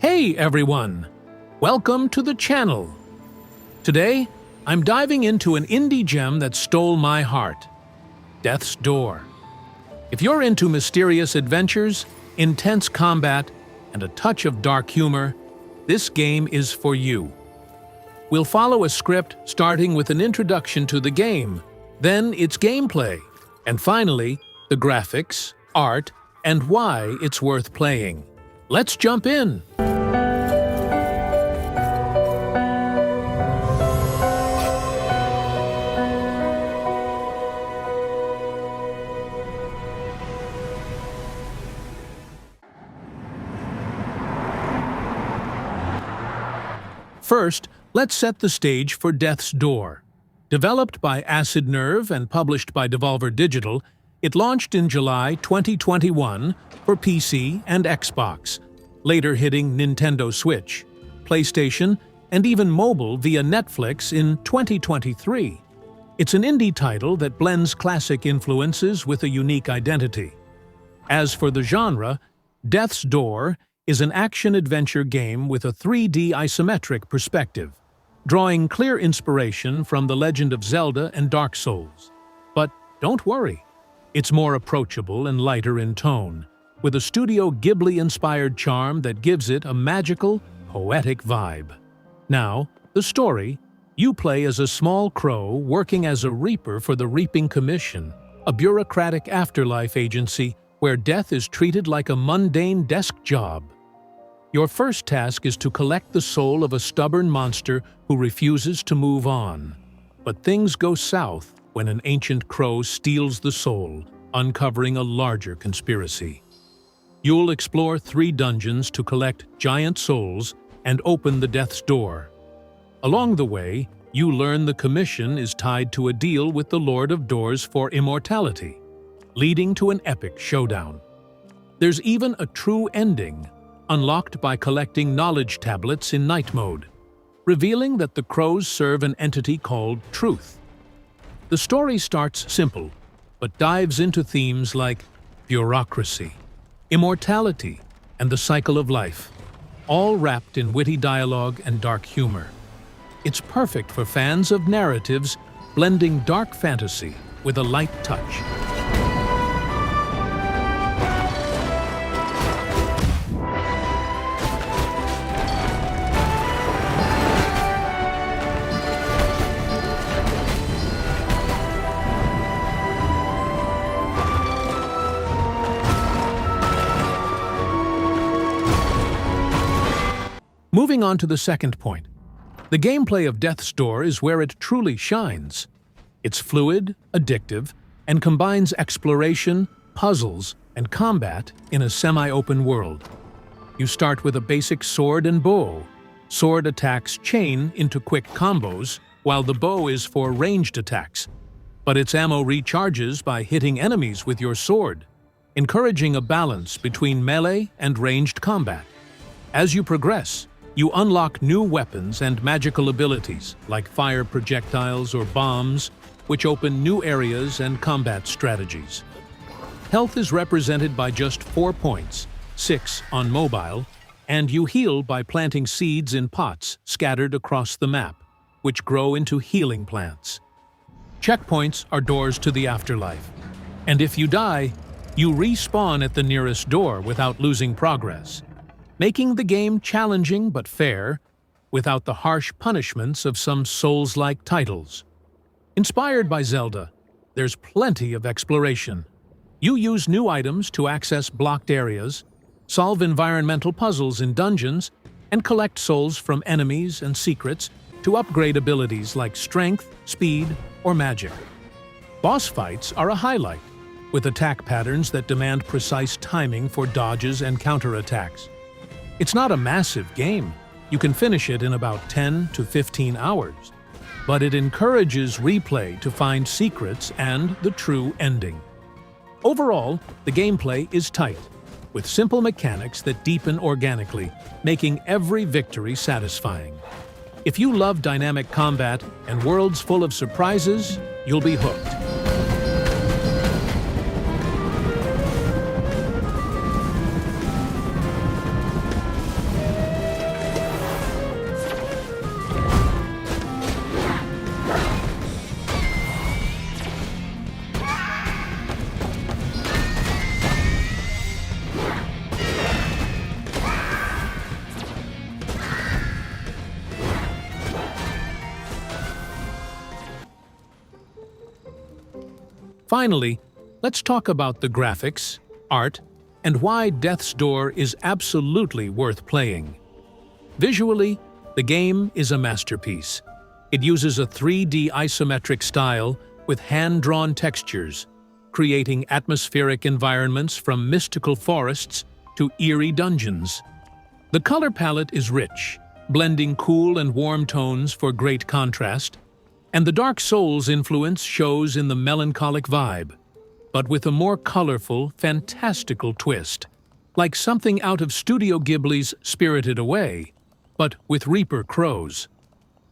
Hey everyone! Welcome to the channel. Today, I'm diving into an indie gem that stole my heart, Death's Door. If you're into mysterious adventures, intense combat, and a touch of dark humor, this game is for you. We'll follow a script starting with an introduction to the game, then its gameplay, and finally, the graphics, art, and why it's worth playing. Let's jump in! First, let's set the stage for Death's Door. Developed by Acid Nerve and published by Devolver Digital, it launched in July 2021 for PC and Xbox, later hitting Nintendo Switch, PlayStation, and even mobile via Netflix in 2023. It's an indie title that blends classic influences with a unique identity. As for the genre, Death's Door is an action-adventure game with a 3D isometric perspective, drawing clear inspiration from The Legend of Zelda and Dark Souls. But don't worry, it's more approachable and lighter in tone, with a Studio Ghibli-inspired charm that gives it a magical, poetic vibe. Now, the story. You play as a small crow working as a reaper for the Reaping Commission, a bureaucratic afterlife agency where death is treated like a mundane desk job. Your first task is to collect the soul of a stubborn monster who refuses to move on. But things go south when an ancient crow steals the soul, uncovering a larger conspiracy. You'll explore 3 dungeons to collect giant souls and open the Death's Door. Along the way, you learn the commission is tied to a deal with the Lord of Doors for immortality, leading to an epic showdown. There's even a true ending, unlocked by collecting knowledge tablets in night mode, revealing that the crows serve an entity called Truth. The story starts simple, but dives into themes like bureaucracy, immortality, and the cycle of life, all wrapped in witty dialogue and dark humor. It's perfect for fans of narratives blending dark fantasy with a light touch. Moving on to the second point. The gameplay of Death's Door is where it truly shines. It's fluid, addictive, and combines exploration, puzzles, and combat in a semi-open world. You start with a basic sword and bow. Sword attacks chain into quick combos, while the bow is for ranged attacks. But its ammo recharges by hitting enemies with your sword, encouraging a balance between melee and ranged combat. As you progress, you unlock new weapons and magical abilities, like fire projectiles or bombs, which open new areas and combat strategies. Health is represented by just 4 points, 6 on mobile, and you heal by planting seeds in pots scattered across the map, which grow into healing plants. Checkpoints are doors to the afterlife, and if you die, you respawn at the nearest door without losing progress, making the game challenging but fair, without the harsh punishments of some Souls-like titles. Inspired by Zelda, there's plenty of exploration. You use new items to access blocked areas, solve environmental puzzles in dungeons, and collect souls from enemies and secrets to upgrade abilities like strength, speed, or magic. Boss fights are a highlight, with attack patterns that demand precise timing for dodges and counterattacks. It's not a massive game. You can finish it in about 10 to 15 hours. But it encourages replay to find secrets and the true ending. Overall, the gameplay is tight, with simple mechanics that deepen organically, making every victory satisfying. If you love dynamic combat and worlds full of surprises, you'll be hooked. Finally, let's talk about the graphics, art, and why Death's Door is absolutely worth playing. Visually, the game is a masterpiece. It uses a 3D isometric style with hand-drawn textures, creating atmospheric environments from mystical forests to eerie dungeons. The color palette is rich, blending cool and warm tones for great contrast, and the Dark Souls influence shows in the melancholic vibe, but with a more colorful, fantastical twist, like something out of Studio Ghibli's Spirited Away, but with Reaper crows.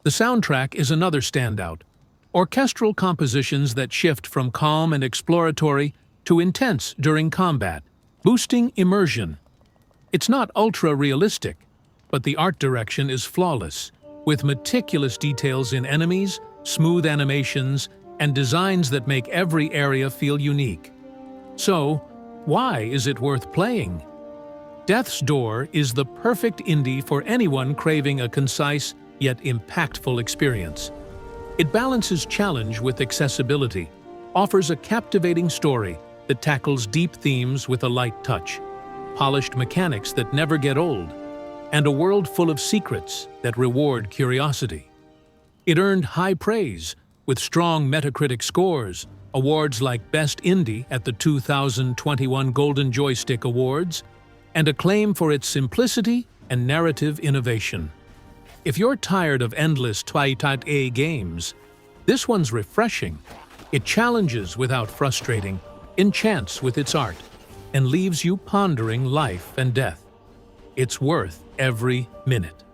The soundtrack is another standout, orchestral compositions that shift from calm and exploratory to intense during combat, boosting immersion. It's not ultra-realistic, but the art direction is flawless, with meticulous details in enemies, smooth animations, and designs that make every area feel unique. So, why is it worth playing? Death's Door is the perfect indie for anyone craving a concise yet impactful experience. It balances challenge with accessibility, offers a captivating story that tackles deep themes with a light touch, polished mechanics that never get old, and a world full of secrets that reward curiosity. It earned high praise, with strong Metacritic scores, awards like Best Indie at the 2021 Golden Joystick Awards, and acclaim for its simplicity and narrative innovation. If you're tired of endless Type-A games, this one's refreshing. It challenges without frustrating, enchants with its art, and leaves you pondering life and death. It's worth every minute.